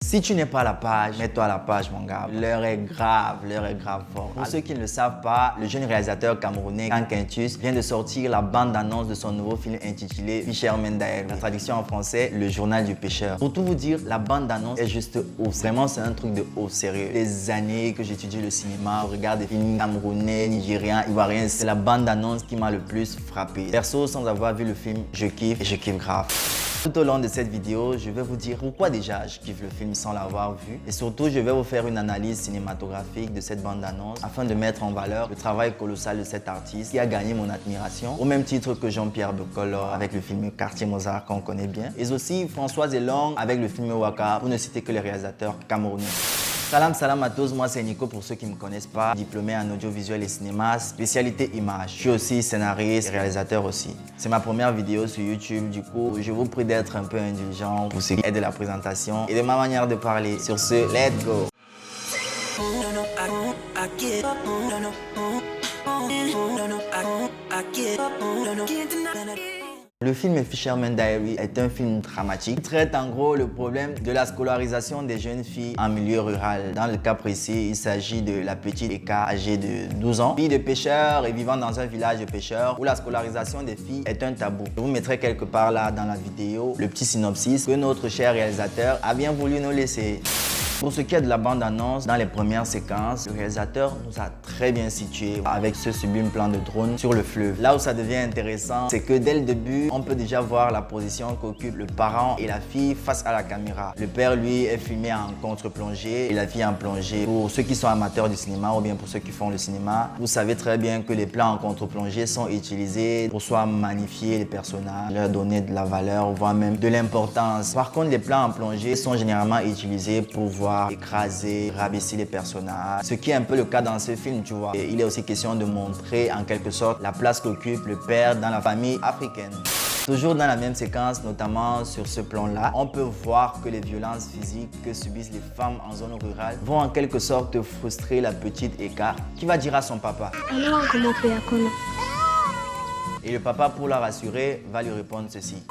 Si tu n'es pas à la page, mets-toi à la page mon gars. L'heure est grave fort. Pour ceux qui ne le savent pas, le jeune réalisateur camerounais Kan Quintus vient de sortir la bande-annonce de son nouveau film intitulé Fisherman Diary. La traduction en français, Le journal du pêcheur. Pour tout vous dire, la bande-annonce est juste haut. Vraiment, c'est un truc de haut sérieux. Les années que j'étudie le cinéma, je regarde des films camerounais, nigériens, ivoiriens, c'est la bande-annonce qui m'a le plus frappé. Perso, sans avoir vu le film, je kiffe et je kiffe grave. Tout au long de cette vidéo, je vais vous dire pourquoi déjà je kiffe le film sans l'avoir vu. Et surtout, je vais vous faire une analyse cinématographique de cette bande-annonce afin de mettre en valeur le travail colossal de cet artiste qui a gagné mon admiration, au même titre que Jean-Pierre Becolor avec le film Quartier Mozart qu'on connaît bien. Et aussi Françoise Elong avec le film Waka, pour ne citer que les réalisateurs camerounais. Salam à tous, moi c'est Nico pour ceux qui ne me connaissent pas, diplômé en audiovisuel et cinéma, spécialité image. Je suis aussi scénariste et réalisateur aussi. C'est ma première vidéo sur YouTube, du coup je vous prie d'être un peu indulgent pour ce qui est de la présentation et de ma manière de parler. Sur ce, let's go! Le film Fisherman Diary est un film dramatique qui traite en gros le problème de la scolarisation des jeunes filles en milieu rural. Dans le cas précis, il s'agit de la petite Eka âgée de 12 ans, fille de pêcheur et vivant dans un village de pêcheurs où la scolarisation des filles est un tabou. Je vous mettrai quelque part là dans la vidéo le petit synopsis que notre cher réalisateur a bien voulu nous laisser. Pour ce qui est de la bande-annonce, dans les premières séquences, le réalisateur nous a très bien situé avec ce sublime plan de drone sur le fleuve. Là où ça devient intéressant, c'est que dès le début, on peut déjà voir la position qu'occupe le parent et la fille face à la caméra. Le père, lui, est filmé en contre-plongée et la fille en plongée. Pour ceux qui sont amateurs du cinéma ou bien pour ceux qui font le cinéma, vous savez très bien que les plans en contre-plongée sont utilisés pour soit magnifier les personnages, leur donner de la valeur, voire même de l'importance. Par contre, les plans en plongée sont généralement utilisés pour voir écraser, rabaisser les personnages, ce qui est un peu le cas dans ce film, tu vois. Et il est aussi question de montrer en quelque sorte la place qu'occupe le père dans la famille africaine. Toujours dans la même séquence, notamment sur ce plan-là, on peut voir que les violences physiques que subissent les femmes en zone rurale vont en quelque sorte frustrer la petite Eka qui va dire à son papa. Et le papa, pour la rassurer, va lui répondre ceci.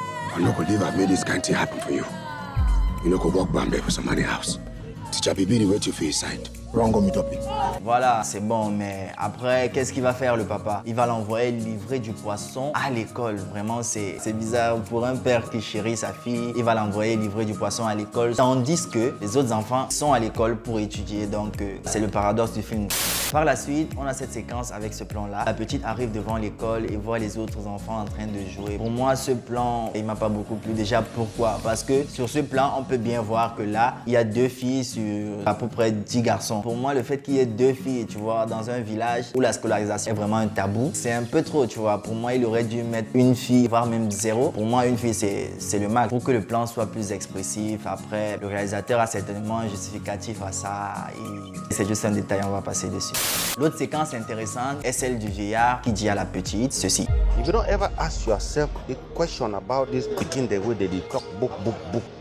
Voilà, c'est bon, mais après, qu'est-ce qu'il va faire le papa? Il va l'envoyer livrer du poisson à l'école. Vraiment, c'est bizarre pour un père qui chérit sa fille. Il va l'envoyer livrer du poisson à l'école, tandis que les autres enfants sont à l'école pour étudier. Donc, c'est le paradoxe du film. Par la suite, on a cette séquence avec ce plan-là. La petite arrive devant l'école et voit les autres enfants en train de jouer. Pour moi, ce plan, il m'a pas beaucoup plu. Déjà, pourquoi? Parce que sur ce plan, on peut bien voir que là, il y a 2 filles sur à peu près 10 garçons. Pour moi, le fait qu'il y ait 2 filles, tu vois, dans un village où la scolarisation est vraiment un tabou, c'est un peu trop, tu vois. Pour moi, il aurait dû mettre une fille, voire même 0. Pour moi, une fille, c'est le max. Pour que le plan soit plus expressif, après, le réalisateur a certainement un justificatif à ça. C'est juste un détail, on va passer dessus. L'autre séquence intéressante est celle du vieillard qui dit à la petite ceci. If you don't ever ask yourself the question about this picking the way they talk book,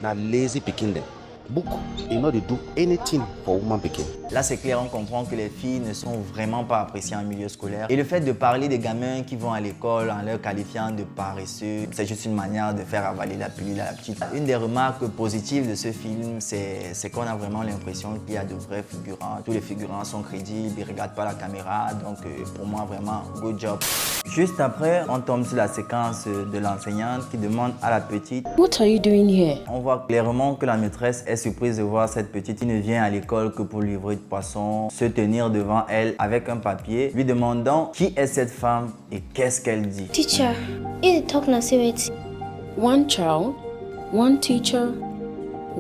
now lazy picking them. Book, you know they do anything for woman picking. Là, c'est clair, on comprend que les filles ne sont vraiment pas appréciées en milieu scolaire. Et le fait de parler des gamins qui vont à l'école en leur qualifiant de paresseux, c'est juste une manière de faire avaler la pilule à la petite. Une des remarques positives de ce film, c'est qu'on a vraiment l'impression qu'il y a de vrais figurants. Tous les figurants sont crédibles, ils ne regardent pas la caméra. Donc, pour moi, vraiment, good job. Juste après, on tombe sur la séquence de l'enseignante qui demande à la petite « What are you doing here? » On voit clairement que la maîtresse est surprise de voir cette petite qui ne vient à l'école que pour livrer de poisson, se tenir devant elle avec un papier, lui demandant qui est cette femme et qu'est-ce qu'elle dit. Teacher, il talk na seweti. One child, one teacher,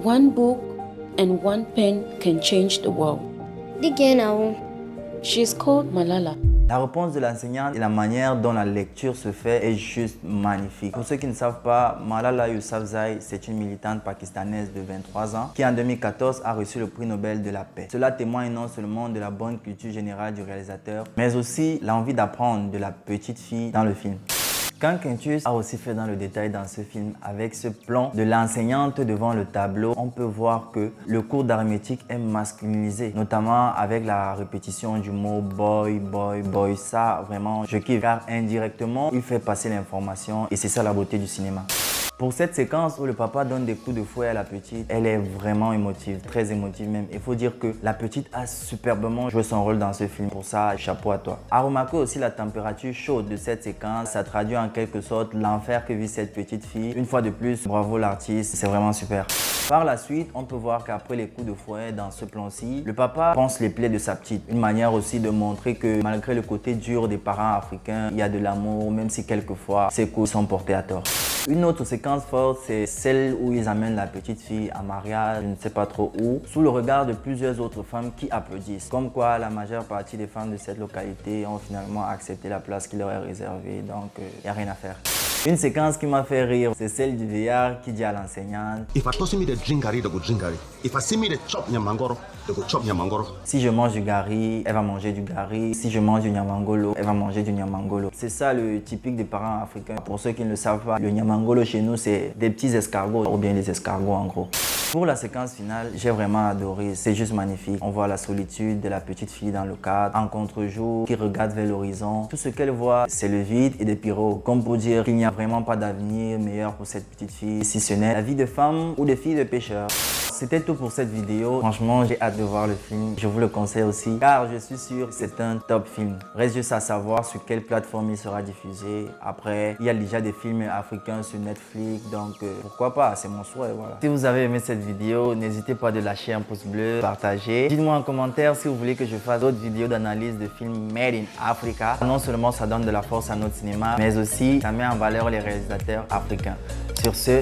one book, and one pen can change the world. She's called Malala. La réponse de l'enseignante et la manière dont la lecture se fait est juste magnifique. Pour ceux qui ne savent pas, Malala Yousafzai, c'est une militante pakistanaise de 23 ans qui en 2014 a reçu le prix Nobel de la paix. Cela témoigne non seulement de la bonne culture générale du réalisateur, mais aussi l'envie d'apprendre de la petite fille dans le film. Kan Quintus a aussi fait dans le détail dans ce film avec ce plan de l'enseignante devant le tableau. On peut voir que le cours d'arithmétique est masculinisé, notamment avec la répétition du mot boy, boy, boy. Ça, vraiment, je kiffe car indirectement, il fait passer l'information et c'est ça la beauté du cinéma. Pour cette séquence où le papa donne des coups de fouet à la petite, elle est vraiment émotive, très émotive même. Il faut dire que la petite a superbement joué son rôle dans ce film. Pour ça, chapeau à toi. À remarquer aussi la température chaude de cette séquence. Ça traduit en quelque sorte l'enfer que vit cette petite fille. Une fois de plus, bravo l'artiste, c'est vraiment super. Par la suite, on peut voir qu'après les coups de fouet dans ce plan-ci, le papa pense les plaies de sa petite. Une manière aussi de montrer que malgré le côté dur des parents africains, il y a de l'amour, même si quelquefois ces coups sont portés à tort. Une autre séquence forte, c'est celle où ils amènent la petite fille à mariage, je ne sais pas trop où, sous le regard de plusieurs autres femmes qui applaudissent. Comme quoi, la majeure partie des femmes de cette localité ont finalement accepté la place qui leur est réservée, donc il n'y a rien à faire. Une séquence qui m'a fait rire, c'est celle du vieillard qui dit à l'enseignante: If I toss me the drink curry, they go drink curry. If I see me the chop nyamangoro, they go chop nyamangoro. Si je mange du gari, elle va manger du gari. Si je mange du nyamangolo, elle va manger du nyamangolo. C'est ça le typique des parents africains. Pour ceux qui ne le savent pas, le nyamangolo chez nous, c'est des petits escargots, ou bien des escargots en gros. Pour la séquence finale, j'ai vraiment adoré, c'est juste magnifique. On voit la solitude de la petite fille dans le cadre, en contre-jour, qui regarde vers l'horizon. Tout ce qu'elle voit, c'est le vide et des pirogues. Comme pour dire qu'il n'y a vraiment pas d'avenir meilleur pour cette petite fille, si ce n'est la vie de femme ou de fille de pêcheur. C'était tout pour cette vidéo. Franchement, j'ai hâte de voir le film. Je vous le conseille aussi, car je suis sûr que c'est un top film. Reste juste à savoir sur quelle plateforme il sera diffusé. Après, il y a déjà des films africains sur Netflix, donc pourquoi pas, c'est mon souhait, voilà. Si vous avez aimé cette vidéo, n'hésitez pas de lâcher un pouce bleu, partager. Dites-moi en commentaire si vous voulez que je fasse d'autres vidéos d'analyse de films made in Africa. Non seulement ça donne de la force à notre cinéma, mais aussi ça met en valeur les réalisateurs africains. Sur ce...